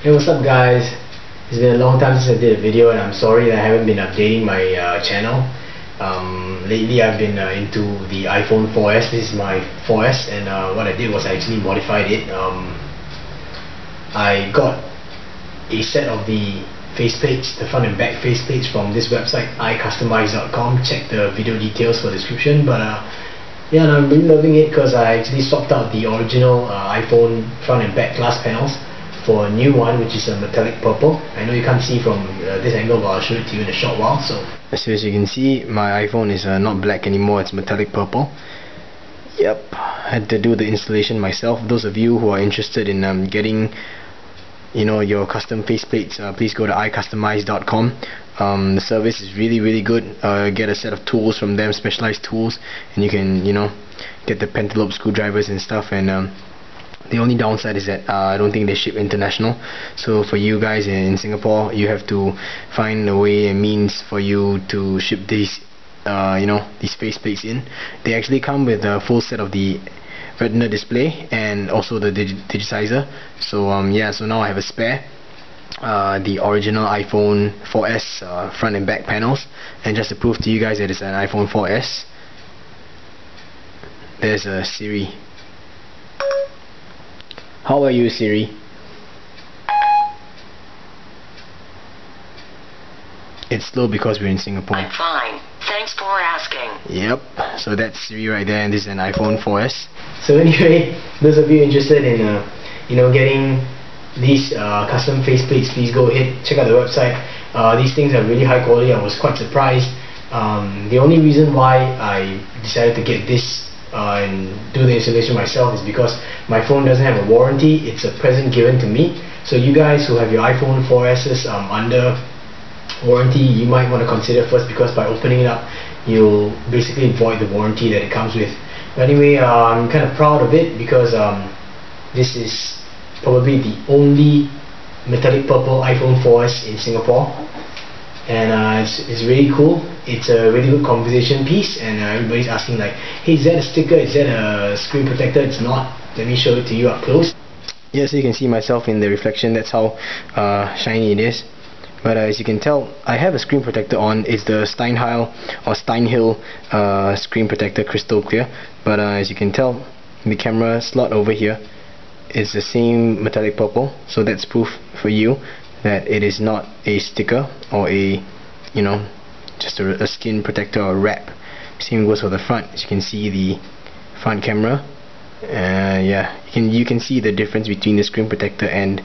Hey, what's up guys? It's been a long time since I did a video, and I'm sorry that I haven't been updating my channel. Lately I've been into the iPhone 4S. This is my 4S, and what I did was I actually modified it. I got a set of the faceplates, the front and back faceplates, from this website iCustomize.com. Check the video details for the description. But yeah, and I'm really loving it because I actually swapped out the original iPhone front and back glass panels for a new one, which is a metallic purple. I know you can't see from this angle, but I'll show it to you in a short while. So as you can see, my iPhone is not black anymore, it's metallic purple. Yep, I had to do the installation myself. Those of you who are interested in getting your custom faceplates, please go to iCustomize.com. The service is really good. Get a set of tools from them, specialized tools, and you can get the pentalobe screwdrivers and stuff. And the only downside is that I don't think they ship international. So for you guys in Singapore, you have to find a way and means for you to ship these these faceplates in. They actually come with a full set of the retina display and also the digitizer. So yeah, so now I have a spare, the original iPhone 4S front and back panels. And just to prove to you guys that it's an iPhone 4S, there's a Siri. How are you, Siri? It's slow because we're in Singapore. I'm fine. Thanks for asking. Yep, so that's Siri right there, and this is an iPhone 4S. So anyway, those of you interested in getting these custom faceplates, please go ahead, check out the website. These things are really high quality. I was quite surprised. The only reason why I decided to get this and do the installation myself is because my phone doesn't have a warranty. It's a present given to me. So you guys who have your iPhone 4Ss under warranty, you might want to consider first, because by opening it up you'll basically void the warranty that it comes with. But anyway, I'm kind of proud of it because this is probably the only metallic purple iPhone 4S in Singapore, and it's really cool. It's a really good conversation piece, and everybody's asking like, hey, is that a sticker, is that a screen protector? It's not. Let me show it to you up close. Yeah, so you can see myself in the reflection. That's how shiny it is. But as you can tell, I have a screen protector on. It's the Steinhill screen protector, crystal clear. But as you can tell, the camera slot over here is the same metallic purple. So that's proof for you that it is not a sticker or a just a skin protector or wrap. Same goes for the front. As you can see, the front camera, yeah, you can see the difference between the screen protector and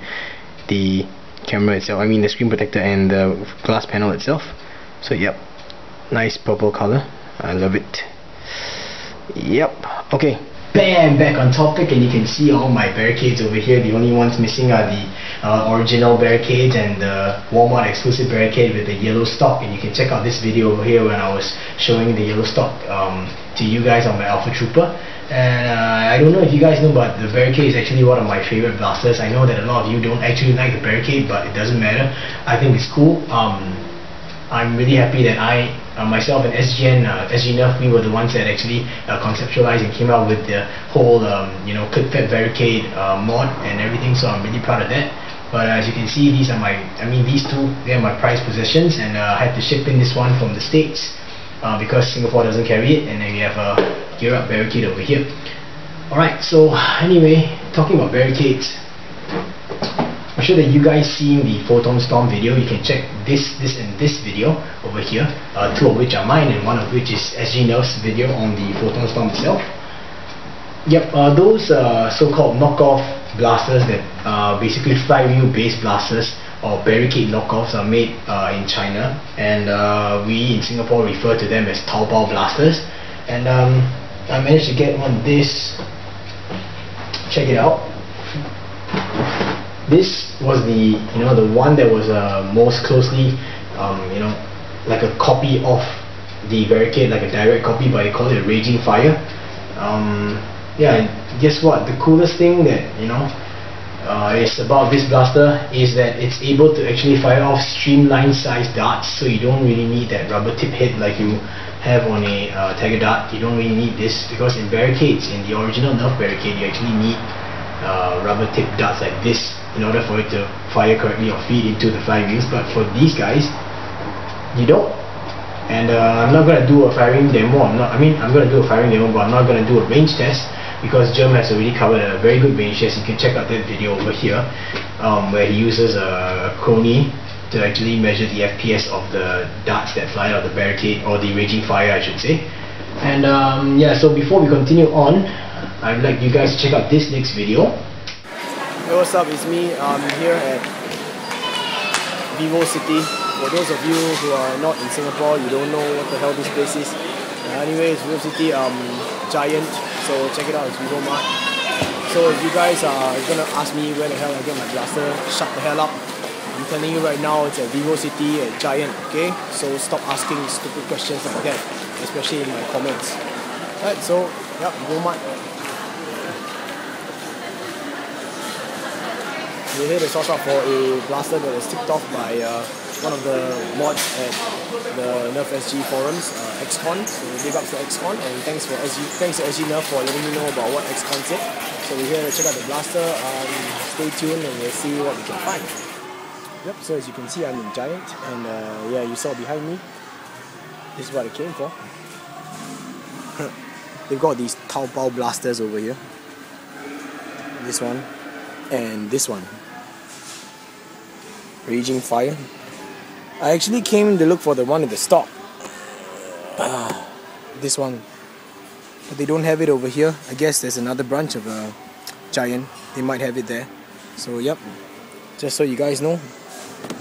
the camera itself. I mean the screen protector and the glass panel itself. So yep, nice purple color. I love it. Yep. Okay, bam, back on topic, and you can see all my barricades over here. The only ones missing are the original barricades and the Walmart exclusive barricade with the yellow stock. And you can check out this video over here when I was showing the yellow stock to you guys on my Alpha Trooper. And I don't know if you guys know, but the Barricade is actually one of my favorite blasters. I know that a lot of you don't actually like the Barricade, but it doesn't matter. I think it's cool. I'm really happy that myself and SG Nerf, we were the ones that actually conceptualized and came out with the whole clip-fed Barricade mod and everything. So I'm really proud of that. But as you can see, these are these two, they are my prized possessions, and I had to ship in this one from the States because Singapore doesn't carry it, and then we have a Gear Up Barricade over here. Alright, so anyway, talking about Barricades, I'm sure that you guys seen the Photon Storm video. You can check this and this video over here, two of which are mine and one of which is SG Nerf's video on the Photon Storm itself. Yep, those so-called knockoff blasters that basically flywheel based blasters or Barricade knockoffs are made in China, and we in Singapore refer to them as Taobao blasters. And I managed to get one of this. Check it out. This was the the one that was most closely like a copy of the Barricade, like a direct copy, but they call it a Raging Fire. Yeah, and guess what? The coolest thing that is about this blaster is that it's able to actually fire off streamline sized darts. So you don't really need that rubber tip head like you have on a Tiger Dart. You don't really need this, because in Barricades, in the original Nerf Barricade, you actually need rubber tip darts like this in order for it to fire correctly or feed into the flying wheels, but for these guys, you don't. And I'm not going to do a firing demo. I'm going to do a firing demo, but I'm not going to do a range test, because Jerm has already covered a very good range test. You can check out that video over here, where he uses a crony to actually measure the FPS of the darts that fly out of the barricade, or the raging fire I should say. And yeah, so before we continue on, I'd like you guys to check out this next video. Hey, what's up, it's me. I'm here at Vivo City. For those of you who are not in Singapore, you don't know what the hell this place is. Anyways, Vivo City, giant, so check it out, it's Vivo Mart. So if you guys are gonna ask me where the hell I get my blaster, shut the hell up. I'm telling you right now, it's at Vivo City at Giant, okay? So stop asking stupid questions like that, especially in my comments. Alright, so, yep, Vivo Mart. We're here to source out for a blaster that was tipped off by one of the mods at the NerfSG forums, XCon. So big ups to XCon, and thanks to SG Nerf for letting me know about what XCon said. So we're here to check out the blaster. Stay tuned and we'll see what we can find. Yep, so as you can see, I'm in Giant, and yeah, you saw behind me, this is what I came for. They've got these Taobao blasters over here. This one, and this one. Raging Fire. I actually came to look for the one in the stock. This one. But they don't have it over here. I guess there's another branch of Giant. They might have it there. So yep, just so you guys know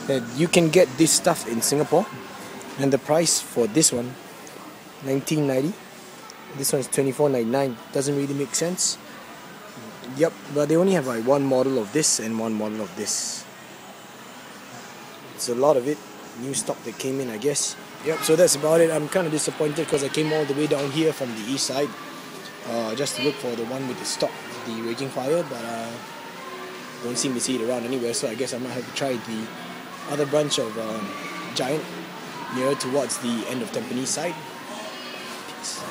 that you can get this stuff in Singapore, and the price for this one, $19.90. This one is $24.99. Doesn't really make sense. Yep, but they only have like one model of this and one model of this. It's a lot of it, new stock that came in, I guess. Yep, so that's about it. I'm kind of disappointed because I came all the way down here from the east side just to look for the one with the stock, the Raging Fire, but don't seem to see it around anywhere, so I guess I might have to try the other branch of Giant near towards the end of Tampines side. Peace.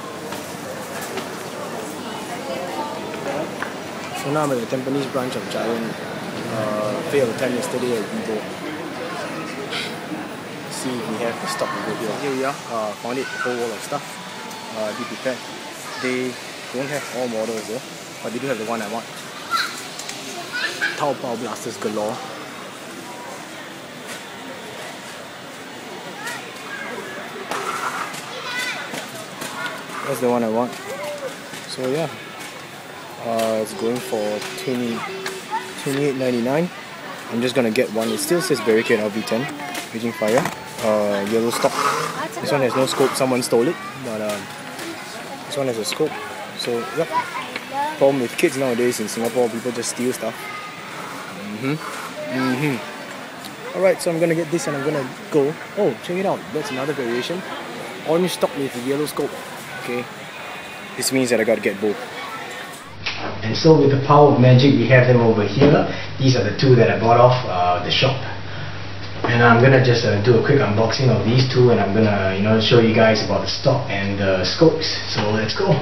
So now I'm at the Tampines branch of Giant. Failed attempt yesterday at Vivo. See if we have the stock over here. Here we are. Found it, a whole wall of stuff. Be prepared. They don't have all models though, but they do have the one I want. Taobao blasters galore. That's the one I want. So yeah, it's going for $28.99. I'm just gonna get one. It still says Barricade LV10, Raging Fire, yellow stock. This one has no scope. Someone stole it, but this one has a scope. So yep. Problem with kids nowadays in Singapore, people just steal stuff. Alright, so I'm gonna get this and I'm gonna go. Oh, check it out. That's another variation. Orange stock with a yellow scope. Okay. This means that I gotta get both. And so with the power of magic, we have them over here. These are the two that I bought off the shop. And I'm gonna just do a quick unboxing of these two, and I'm gonna show you guys about the stock and the scopes. So let's go.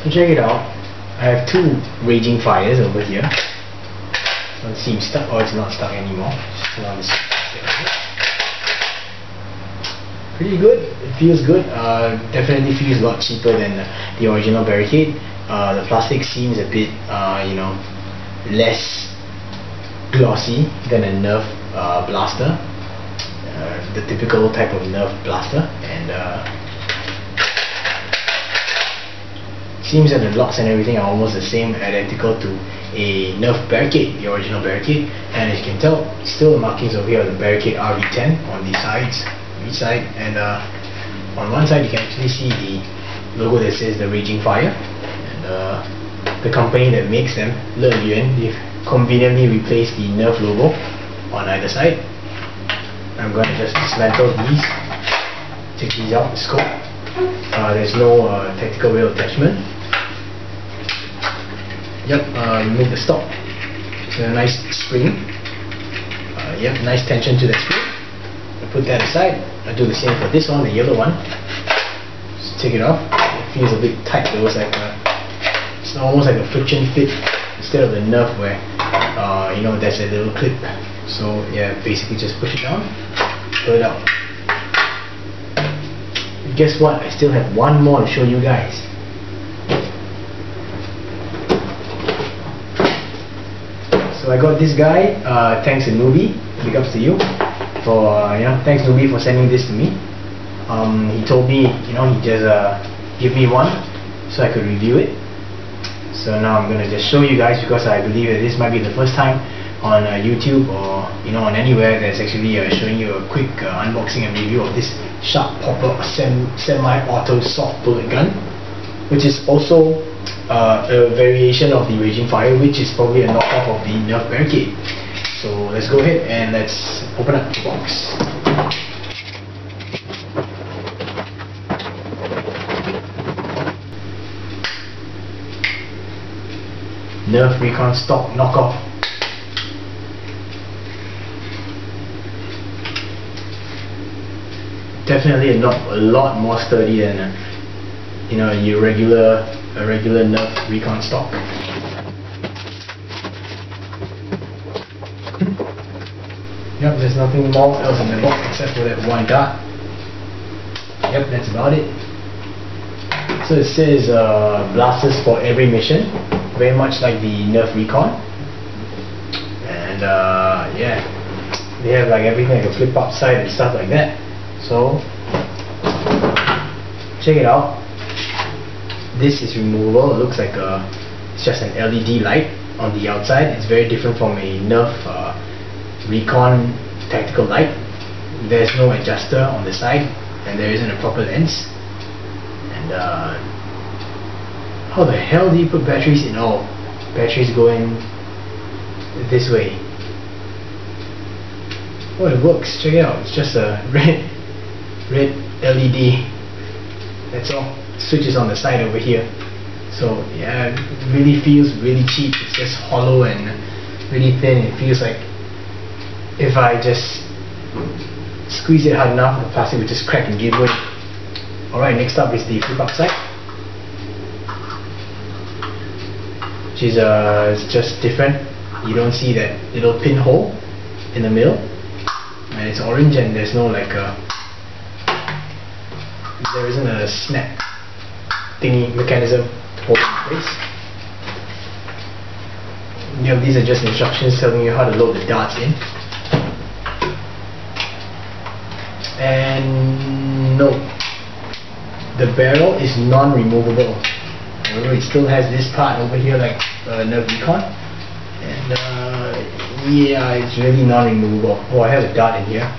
So check it out. I have two Raging Fires over here. One seems stuck, or it's not stuck anymore. Pretty good. It feels good. Definitely feels a lot cheaper than the original Barricade. The plastic seems a bit, less glossy than a Nerf blaster, the typical type of Nerf blaster, and seems that the locks and everything are almost the same, identical to a Nerf Barricade, the original Barricade. And as you can tell, still the markings over here are the Barricade RV10 on the sides, each side, and on one side you can actually see the logo that says the Raging Fire, and the company that makes them, Leyuan, they've conveniently replaced the Nerf logo on either side. I'm going to just dismantle these, take these out, the scope. There's no tactical rail attachment. Remove the stop. So a nice spring. Nice tension to that spring. I put that aside. I do the same for this one, the yellow one. Just take it off. It feels a bit tight. It was like it's almost like a friction fit instead of the Nerf where there's a little clip. So yeah, basically just push it down, pull it out. Guess what? I still have one more to show you guys. So I got this guy. Thanks to Newbie. Big ups to you for thanks Newbie for sending this to me. He told me he just give me one so I could review it. So now I'm gonna just show you guys, because I believe that this might be the first time on YouTube or on anywhere that's actually showing you a quick unboxing and review of this Sharp Popper semi-auto soft bullet gun, which is also a variation of the Raging Fire, which is probably a knockoff of the Nerf Barricade. So let's go ahead and let's open up the box. Nerf Recon stock knockoff. Definitely a lot more sturdy than a regular Nerf Recon stock. Yep, there's nothing more else in the box except for that one dart. Yep, that's about it. So it says blasters for every mission, very much like the Nerf Recon. And they have like everything, like a flip up side and stuff like that. So check it out. This is removable. It looks like it's just an LED light on the outside. It's very different from a Nerf Recon tactical light. There's no adjuster on the side, and there isn't a proper lens. And how the hell do you put batteries in? Oh, batteries going this way. Oh, it works. Check it out. It's just a red LED. That's all. Switches on the side over here. So yeah, it really feels really cheap. It's just hollow and really thin. It feels like if I just squeeze it hard enough, the plastic would just crack and give way. Alright, next up is the flip up side, which is it's just different. You don't see that little pinhole in the middle, and it's orange, and there's no there isn't a snap thingy mechanism to hold it in place. These are just instructions telling you how to load the darts in. And no, the barrel is non-removable. However, it still has this part over here like Nerf Recon, and yeah, it's really non-removable. Oh, I have a dart in here.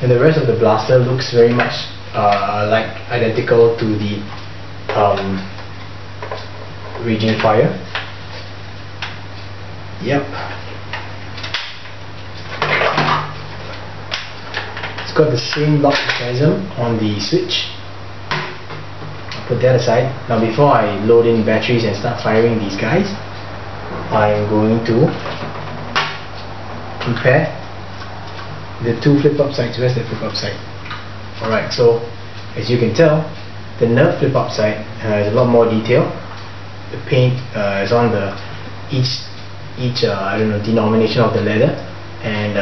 And the rest of the blaster looks very much identical to the Raging Fire. Yep. It's got the same lock mechanism on the switch. I'll put that aside. Now before I load in batteries and start firing these guys, I'm going to compare the two flip-up sides. Where's the flip-up side? Alright, so as you can tell, the Nerf flip-up side has a lot more detail. The paint is on the each denomination of the leather, and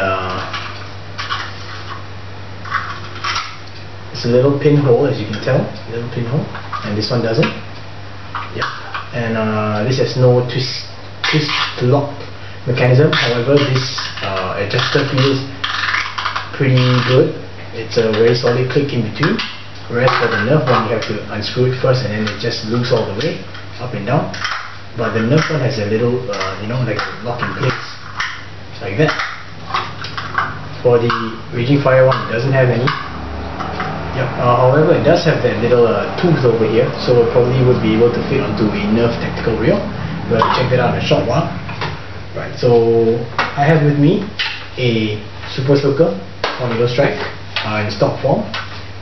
it's a little pinhole, as you can tell, little pinhole, and this one doesn't. Yep. And this has no twist to lock mechanism. However, this adjuster feels pretty good. It's a very solid click in between. Whereas for the Nerf one, you have to unscrew it first and then it just loose all the way, up and down. But the Nerf one has a little, like a lock in place, like that. For the Raging Fire one, it doesn't have any. However, it does have that little tooth over here, so it probably would be able to fit onto a Nerf tactical reel. We'll have to check that out in a short while. Right, so I have with me a Super Soaker tornado strike in stock form,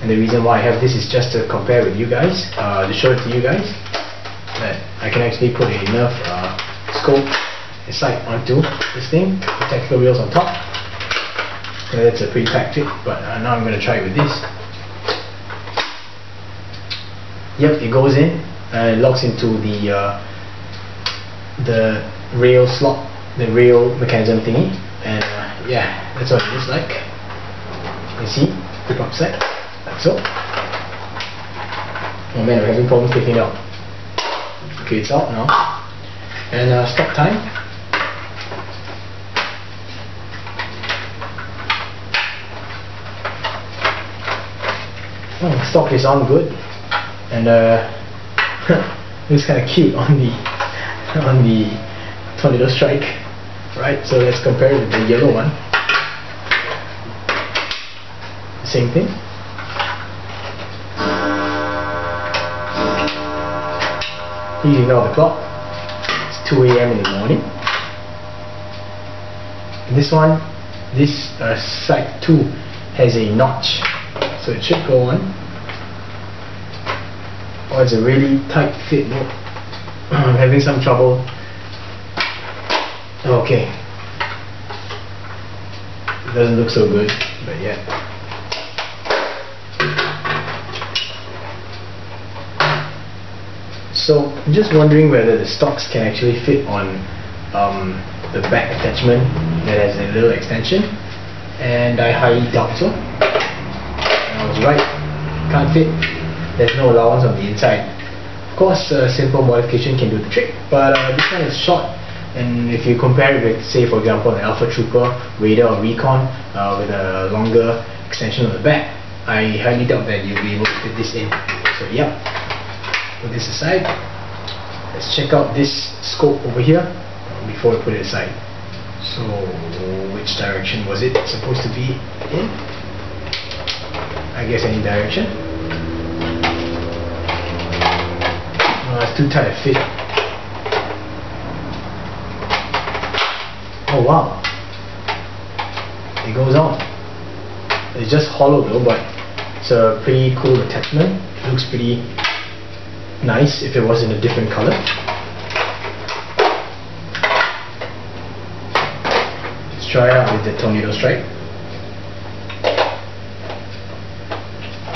and the reason why I have this is just to compare with you guys, to show it to you guys that I can actually put a Nerf scope sight onto this thing, the tactical reels on top. So that's a pretty packed fit, but now I'm going to try it with this. Yep, it goes in and it locks into the rail slot, the rail mechanism thingy, and yeah, that's what it looks like. You see, flip upside, like so. Oh man, I'm having problems taking it out. Okay, it's out now. And stop time. Oh, stock is on good, and looks kind of cute on the tornado strike. Right, so let's compare it with the yellow one. Same thing. Please ignore the clock. It's 2 AM in the morning. This one, this sight 2 has a notch, so it should go on. Oh, it's a really tight fit. No, I'm having some trouble. Okay, it doesn't look so good, but yeah. So I'm just wondering whether the stocks can actually fit on the back attachment that has a little extension, and I highly doubt so. I was right, can't fit. There's no allowance on the inside. Of course, a simple modification can do the trick, but this one is short. And if you compare it with, say for example, an Alpha Trooper, Raider or Recon with a longer extension on the back, I highly doubt that you'll be able to fit this in. So yeah, put this aside. Let's check out this scope over here before we put it aside. So which direction was it supposed to be in? I guess any direction. It's too tight a fit. Oh wow, it goes on. It's just hollow though, but it's a pretty cool attachment. It looks pretty nice if it was in a different color. Let's try it out with the tornado strike.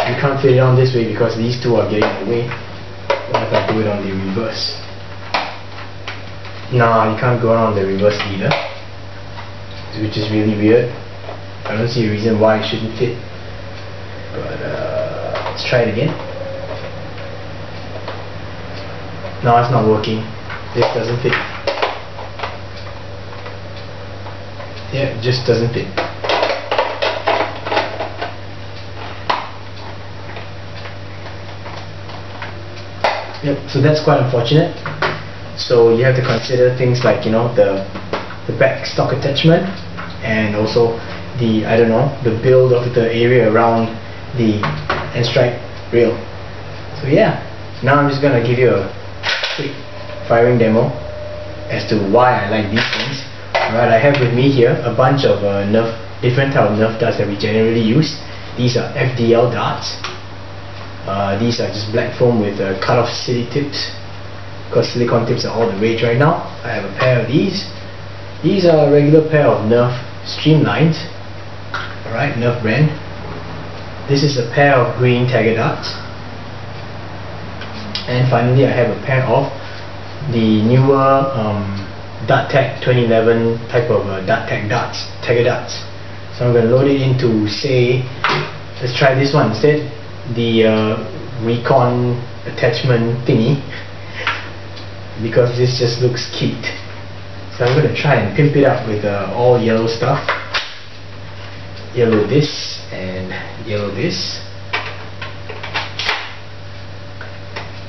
You can't fit it on this way because these two are getting in the way. What if I do it on the reverse? Nah, you can't go on the reverse either, which is really weird. I don't see a reason why it shouldn't fit, but let's try it again. No, it's not working. This doesn't fit. Yeah, it just doesn't fit. Yep, so that's quite unfortunate. So you have to consider things like, the back stock attachment, and also the, the build of the area around the end strike rail. So yeah, now I'm just gonna give you a quick firing demo as to why I like these things. Alright, I have with me here a bunch of different type of Nerf darts that we generally use. These are FDL darts. These are just black foam with cut-off silly tips, because silicone tips are all the rage right now. I have a pair of these. These are a regular pair of Nerf Streamlines. Alright, Nerf brand. This is a pair of green Tiger darts. And finally I have a pair of the newer DartTech 2011 type of DartTech darts, Tiger darts. So I'm going to load it into, say, let's try this one instead, the Recon attachment thingy, because this just looks cute. So I'm going to try and pimp it up with all yellow stuff. yellow this and yellow this.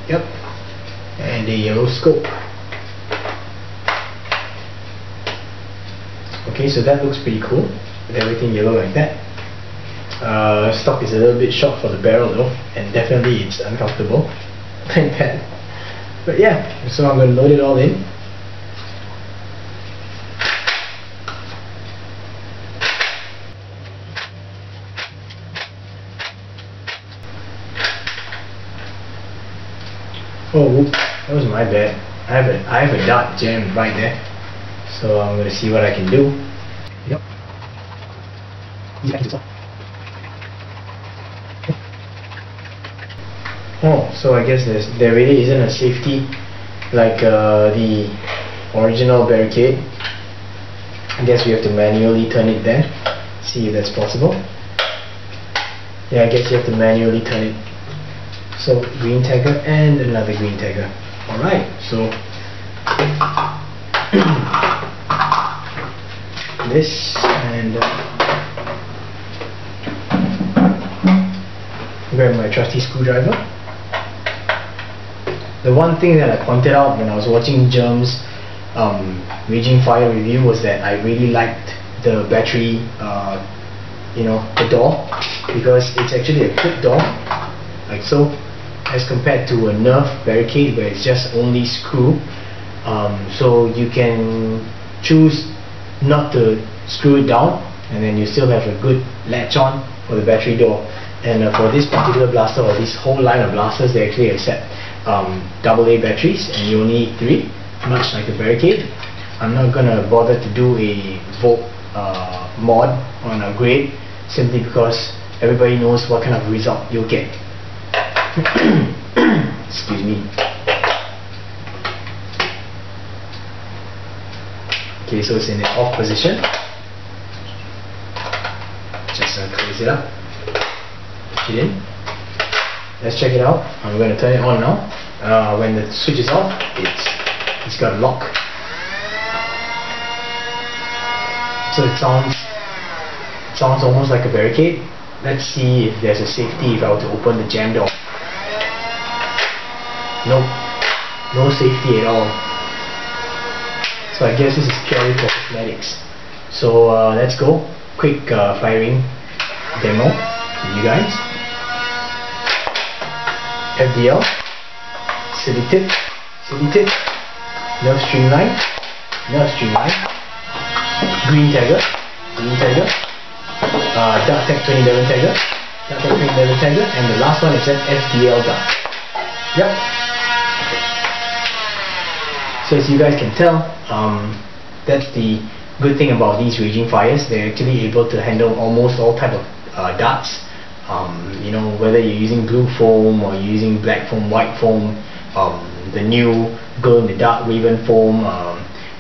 Yep, and a yellow scope. Okay, so that looks pretty cool with everything yellow like that. Stock is a little bit short for the barrel though, and definitely it's uncomfortable like that. But yeah, so I'm going to load it all in. Oh, whoop, that was my bad. I have a dot jammed right there, so I'm going to see what I can do. Yep. Oh, so I guess there really isn't a safety like the original barricade. I guess we have to manually turn it then. See if that's possible. Yeah, I guess you have to manually turn it. So green tagger and another green tagger. Alright, so this and grab my trusty screwdriver. The one thing that I pointed out when I was watching Jerm's Raging Fire review was that I really liked the battery, the door, because it's actually a clip door, like so, as compared to a Nerf barricade where it's just only screw. So you can choose not to screw it down, and then you still have a good latch on for the battery door. And for this particular blaster, or this whole line of blasters, they actually accept AA batteries, and you only need 3, much like a barricade. I'm not gonna bother to do a volt mod on a grade, simply because everybody knows what kind of result you'll get. Excuse me. Okay, so it's in the off position. Just close it up. Push it in. Let's check it out. I'm going to turn it on now. When the switch is off, it's got a lock. So it sounds almost like a barricade. Let's see if there's a safety if I were to open the jam door. Nope, no safety at all. So I guess this is purely for cosmetics. So let's go. Quick firing demo for you guys. FDL, city tip, Nerf streamline, green tagger, dark tech 2011 tagger, and the last one is an FDL dart. Yep. So as you guys can tell, that's the good thing about these Raging Fires. They're actually able to handle almost all type of darts. Whether you're using blue foam or you're using black foam, white foam, the new glow in the dark Raven foam,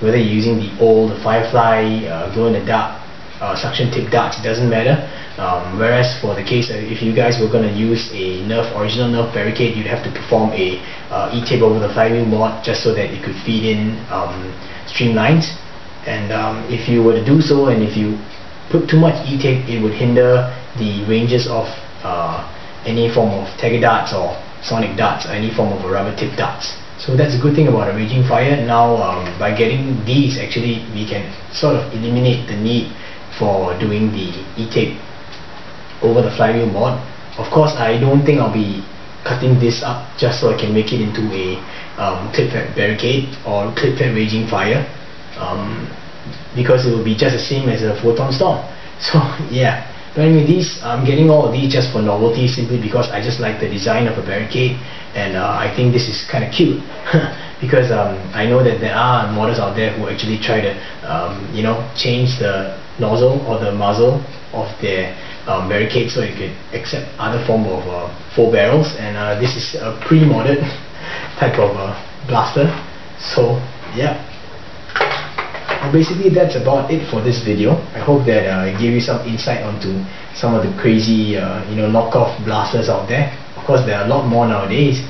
whether you're using the old Firefly glow in the dark suction tip darts, it doesn't matter. Whereas for the case if you guys were going to use a original Nerf barricade, you'd have to perform a E-tape over the flywheel mod just so that it could feed in streamlines. And if you were to do so, and if you put too much E-tape, it would hinder the ranges of any form of tagger darts or sonic darts or any form of rubber tip darts. So that's a good thing about a Raging Fire. Now by getting these, actually we can sort of eliminate the need for doing the E-tape over the flywheel mod. Of course, I don't think I'll be cutting this up just so I can make it into a clip-fed barricade or clip-fed Raging Fire, because it will be just the same as a photon storm. So yeah, but anyway, I'm getting all of these just for novelty, simply because I just like the design of a barricade, and I think this is kind of cute. Because I know that there are modders out there who actually try to change the nozzle or the muzzle of their barricade so it could accept other form of 4 barrels, and this is a pre-modded type of blaster. So yeah, well, basically that's about it for this video. I hope that it gave you some insight onto some of the crazy knockoff blasters out there. Of course, there are a lot more nowadays,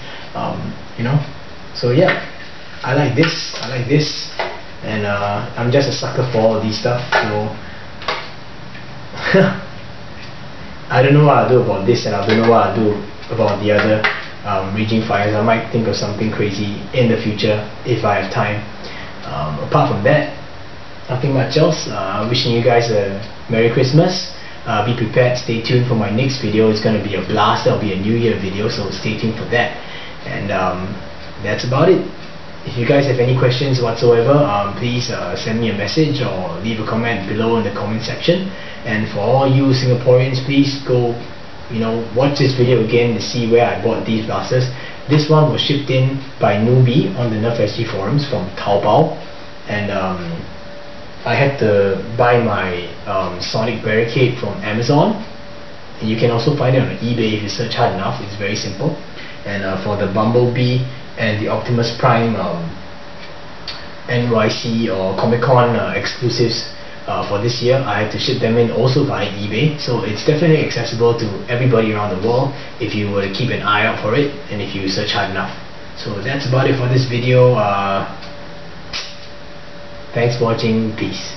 so yeah, I like this, and I'm just a sucker for all these stuff. So I don't know what I'll do about this, and I don't know what I'll do about the other raging fires. I might think of something crazy in the future if I have time. Apart from that, nothing much else. Wishing you guys a Merry Christmas. Be prepared, stay tuned for my next video. It's going to be a blast. There'll be a New Year video, so stay tuned for that. And that's about it. If you guys have any questions whatsoever, please send me a message or leave a comment below in the comment section. And for all you Singaporeans, please go, watch this video again to see where I bought these blasters. This one was shipped in by Newbie on the NerfSG forums from Taobao, and I had to buy my Sonic Barricade from Amazon, and you can also find it on eBay if you search hard enough. It's very simple. And for the Bumblebee and the Optimus Prime NYC or Comic Con exclusives for this year, I had to ship them in also via eBay. So it's definitely accessible to everybody around the world if you were to keep an eye out for it and if you search hard enough. So that's about it for this video. Thanks for watching. Peace.